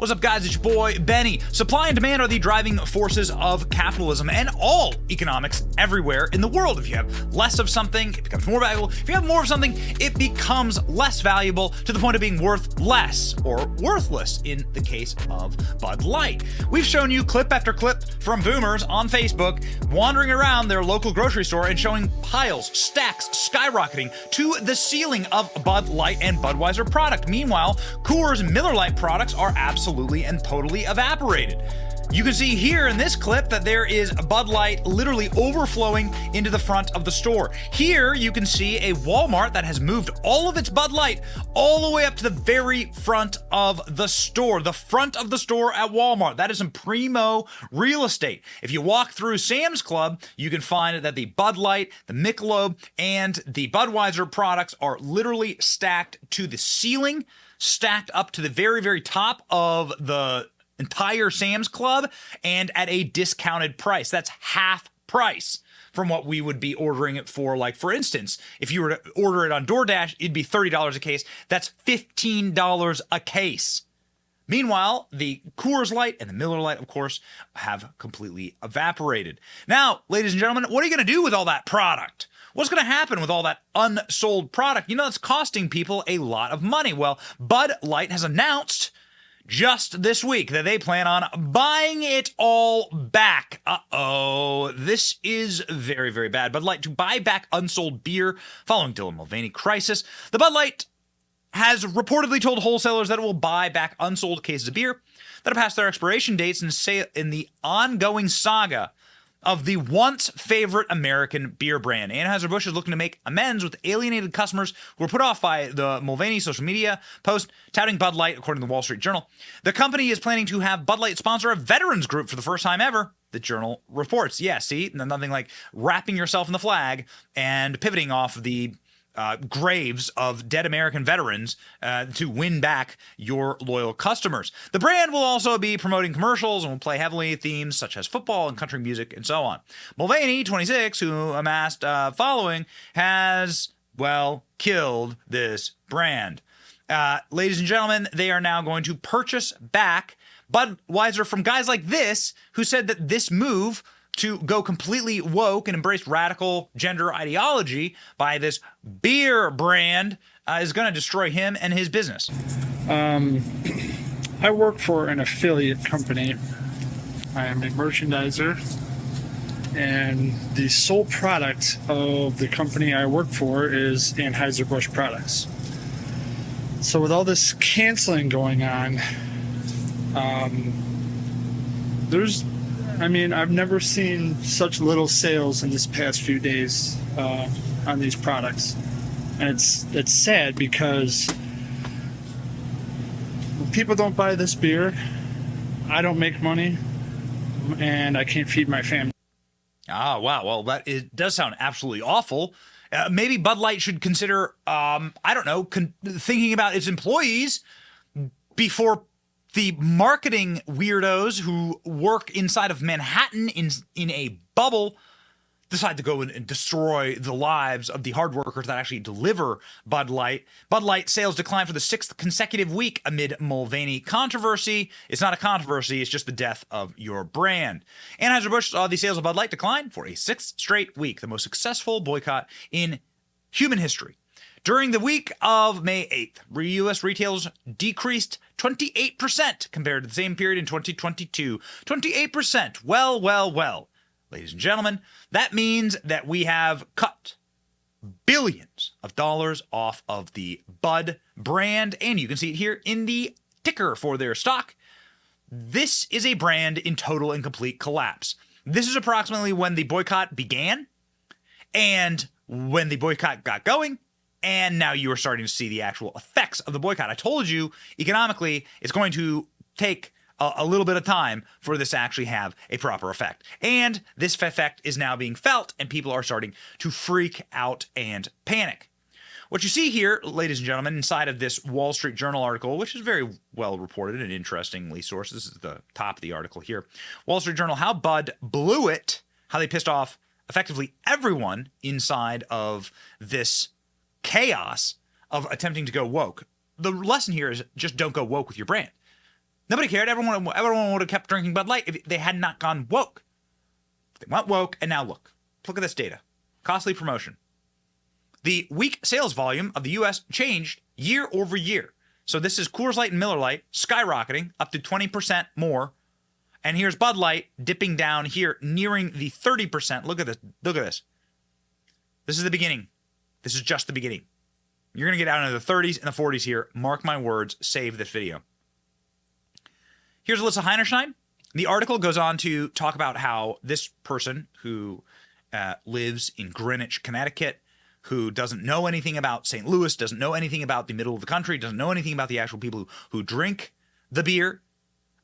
What's up, guys? It's your boy, Benny. Supply and demand are the driving forces of capitalism and all economics everywhere in the world. If you have less of something, it becomes more valuable. If you have more of something, it becomes less valuable to the point of being worth less or worthless in the case of Bud Light. We've shown you clip after clip from boomers on Facebook wandering around their local grocery store and showing piles, stacks, skyrocketing to the ceiling of Bud Light and Budweiser product. Meanwhile, Coors and Miller Lite products are absolutely and totally evaporated. You can see here in this clip that there is Bud Light literally overflowing into the front of the store. Here you can see a Walmart that has moved all of its Bud Light all the way up to the very front of the store. The front of the store at Walmart. That is some primo real estate. If you walk through Sam's Club, you can find that the Bud Light, the Michelob, and the Budweiser products are literally stacked to the ceiling, stacked up to the very, very top of the entire Sam's Club, and at a discounted price. That's half price from what we would be ordering it for. Like, for instance, if you were to order it on DoorDash, it'd be $30 a case. That's $15 a case. Meanwhile, the Coors Light and the Miller Lite, of course, have completely evaporated. Now, ladies and gentlemen, what are you going to do with all that product? What's going to happen with all that unsold product? You know, it's costing people a lot of money. Well, Bud Light has announced just this week that they plan on buying it all back. Uh-oh, this is very, very bad. Bud Light to buy back unsold beer following Dylan Mulvaney crisis. The Bud Light has reportedly told wholesalers that it will buy back unsold cases of beer that have passed their expiration dates in the ongoing saga of the once favorite American beer brand. Anheuser-Busch is looking to make amends with alienated customers who were put off by the Mulvaney social media post touting Bud Light, according to the Wall Street Journal. The company is planning to have Bud Light sponsor a veterans group for the first time ever, the Journal reports. Yeah, see, nothing like wrapping yourself in the flag and pivoting off the graves of dead American veterans to win back your loyal customers. The brand will also be promoting commercials and will play heavily themes such as football and country music and so on. Mulvaney, 26, who amassed following, has, well, killed this brand. Ladies and gentlemen, they are now going to purchase back Budweiser from guys like this who said that this move to go completely woke and embrace radical gender ideology by this beer brand is going to destroy him and his business. I work for an affiliate company. I am a merchandiser, and the sole product of the company I work for is Anheuser-Busch products. So with all this canceling going on, I've never seen such little sales in this past few days on these products. And it's sad because when people don't buy this beer, I don't make money, and I can't feed my family. Ah, wow. Well, it does sound absolutely awful. Maybe Bud Light should consider, thinking about its employees before the marketing weirdos who work inside of Manhattan in a bubble decide to go and destroy the lives of the hard workers that actually deliver Bud Light. Bud Light sales declined for the 6th consecutive week amid Mulvaney controversy. It's not a controversy, it's just the death of your brand. Anheuser-Busch saw the sales of Bud Light decline for a 6th straight week, the most successful boycott in human history. During the week of May 8th, U.S. retailers decreased 28% compared to the same period in 2022. 28%. Well. Ladies and gentlemen, that means that we have cut billions of dollars off of the Bud brand, and you can see it here in the ticker for their stock. This is a brand in total and complete collapse. This is approximately when the boycott began, and when the boycott got going, and now you are starting to see the actual effects of the boycott. I told you, economically, it's going to take a little bit of time for this to actually have a proper effect. And this effect is now being felt, and people are starting to freak out and panic. What you see here, ladies and gentlemen, inside of this Wall Street Journal article, which is very well reported and interestingly sourced. This is the top of the article here. Wall Street Journal, how Bud blew it, how they pissed off effectively everyone inside of this chaos of attempting to go woke. The lesson here is just don't go woke with your brand. Nobody cared. Everyone would have kept drinking Bud Light if they had not gone woke. They went woke, and now look at this data. Costly promotion. The week sales volume of the U.S. changed year over year. So this is Coors Light and Miller Lite skyrocketing up to 20% more. And here's Bud Light dipping down here, nearing the 30%. Look at this. Look at this. This is the beginning. This is just the beginning. You're going to get out into the 30s and the 40s here. Mark my words. Save this video. Here's Alyssa Heinerschein. The article goes on to talk about how this person who lives in Greenwich, Connecticut, who doesn't know anything about St. Louis, doesn't know anything about the middle of the country, doesn't know anything about the actual people who drink the beer,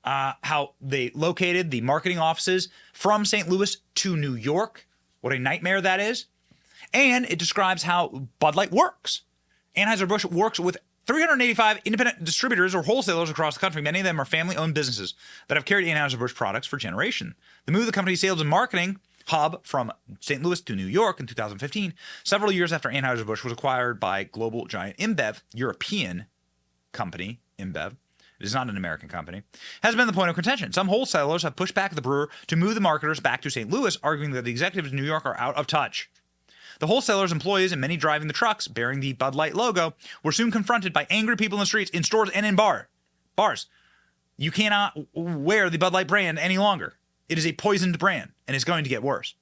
how they located the marketing offices from St. Louis to New York, what a nightmare that is. And it describes how Bud Light works. Anheuser-Busch works with 385 independent distributors or wholesalers across the country. Many of them are family-owned businesses that have carried Anheuser-Busch products for generations. The move of the company's sales and marketing hub from St. Louis to New York in 2015, several years after Anheuser-Busch was acquired by global giant InBev, European company InBev, it is not an American company, has been the point of contention. Some wholesalers have pushed back the brewer to move the marketers back to St. Louis, arguing that the executives in New York are out of touch. The wholesalers, employees, and many driving the trucks bearing the Bud Light logo were soon confronted by angry people in the streets, in stores, and in bars. You cannot wear the Bud Light brand any longer. It is a poisoned brand, and it's going to get worse.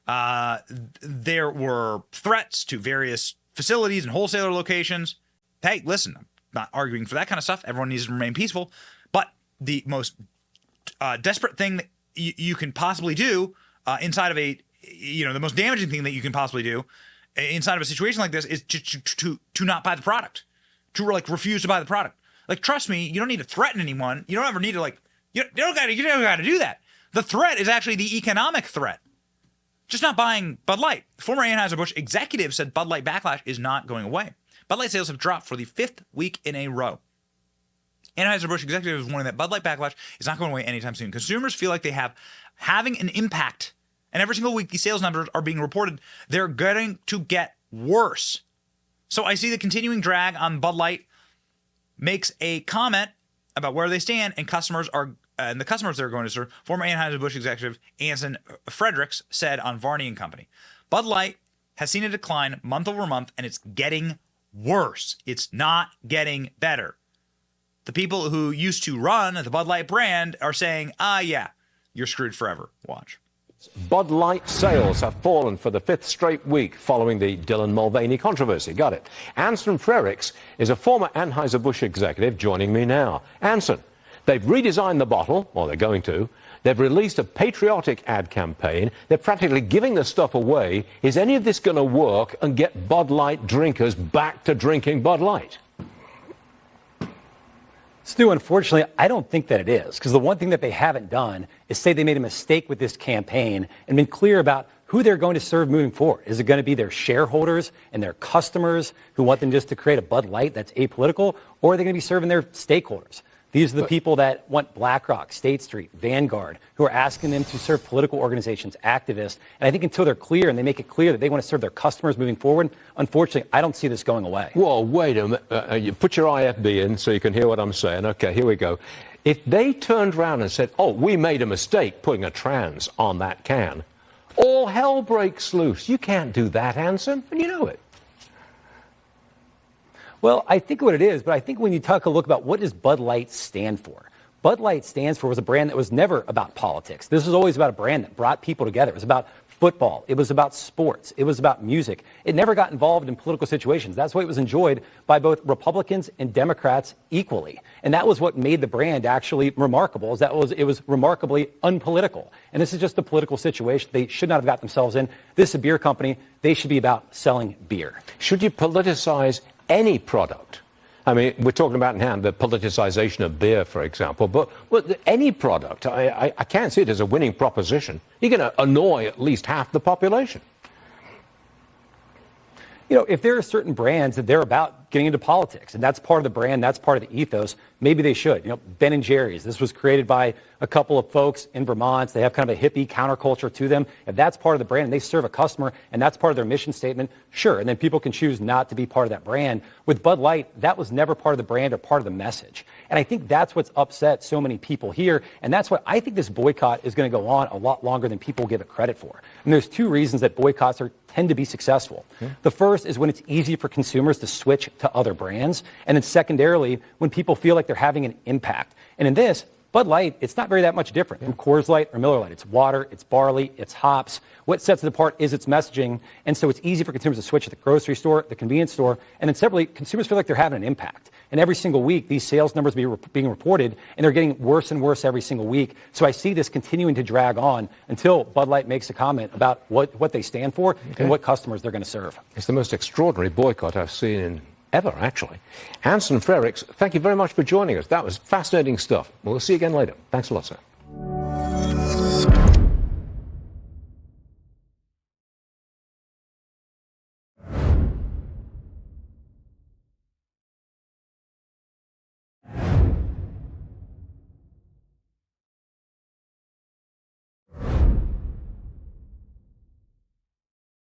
There were threats to various facilities and wholesaler locations. Hey, listen, I'm not arguing for that kind of stuff. Everyone needs to remain peaceful. But the most desperate thing that you can possibly do inside of the most damaging thing that you can possibly do inside of a situation like this is to not buy the product, to refuse to buy the product. Trust me, you don't need to threaten anyone. You don't ever need to you don't got to do that. The threat is actually the economic threat. Just not buying Bud Light. Former Anheuser-Busch executive said Bud Light backlash is not going away. Bud Light sales have dropped for the 5th week in a row. Anheuser-Busch executive is warning that Bud Light backlash is not going away anytime soon. Consumers feel like they have having an impact. And every single week, these sales numbers are being reported. They're going to get worse. So I see the continuing drag on Bud Light makes a comment about where they stand, and the customers they're going to serve. Former Anheuser-Busch executive Anson Fredericks said on Varney & Company, Bud Light has seen a decline month over month, and it's getting worse. It's not getting better. The people who used to run the Bud Light brand are saying, yeah, you're screwed forever. Watch. Bud Light sales have fallen for the 5th straight week following the Dylan Mulvaney controversy. Got it. Anson Fredericks is a former Anheuser-Busch executive joining me now. Anson, they've redesigned the bottle, or they're going to. They've released a patriotic ad campaign. They're practically giving the stuff away. Is any of this going to work and get Bud Light drinkers back to drinking Bud Light? Stu, unfortunately, I don't think that it is, because the one thing that they haven't done is say they made a mistake with this campaign and been clear about who they're going to serve moving forward. Is it going to be their shareholders and their customers who want them just to create a Bud Light that's apolitical, or are they going to be serving their stakeholders? These are the people that want BlackRock, State Street, Vanguard, who are asking them to serve political organizations, activists. And I think until they're clear and they make it clear that they want to serve their customers moving forward, unfortunately, I don't see this going away. Well, wait a minute. You put your IFB in so you can hear what I'm saying. Okay, here we go. If they turned around and said, we made a mistake putting a trans on that can, all hell breaks loose. You can't do that, Anson, and you know it. Well, I think what it is, but I think when you take a look about what does Bud Light stand for, Bud Light stands for was a brand that was never about politics. This was always about a brand that brought people together. It was about football. It was about sports. It was about music. It never got involved in political situations. That's why it was enjoyed by both Republicans and Democrats equally. And that was what made the brand actually remarkable, it was remarkably unpolitical. And this is just a political situation they should not have got themselves in. This is a beer company. They should be about selling beer. Should you politicize any product? I mean, we're talking about now the politicization of beer, for example, but any product, I can't see it as a winning proposition. You're going to annoy at least half the population. You know, if there are certain brands that they're about getting into politics. And that's part of the brand. That's part of the ethos. Maybe they should. You know, Ben & Jerry's. This was created by a couple of folks in Vermont. They have kind of a hippie counterculture to them. If that's part of the brand and they serve a customer and that's part of their mission statement, sure. And then people can choose not to be part of that brand. With Bud Light, that was never part of the brand or part of the message. And I think that's what's upset so many people here. And that's why I think this boycott is going to go on a lot longer than people give it credit for. And there's two reasons that boycotts tend to be successful. The first is when it's easy for consumers to switch to other brands. And then secondarily, when people feel like they're having an impact. And in this, Bud Light, it's not very that much different from Coors Light or Miller Lite. It's water, it's barley, it's hops. What sets it apart is its messaging. And so it's easy for consumers to switch to the grocery store, the convenience store. And then separately, consumers feel like they're having an impact. And every single week, these sales numbers are being reported, and they're getting worse and worse every single week. So I see this continuing to drag on until Bud Light makes a comment about what they stand for and what customers they're going to serve. It's the most extraordinary boycott I've seen in ever, actually. Anson Frerichs, thank you very much for joining us. That was fascinating stuff. We'll see you again later. Thanks a lot, sir.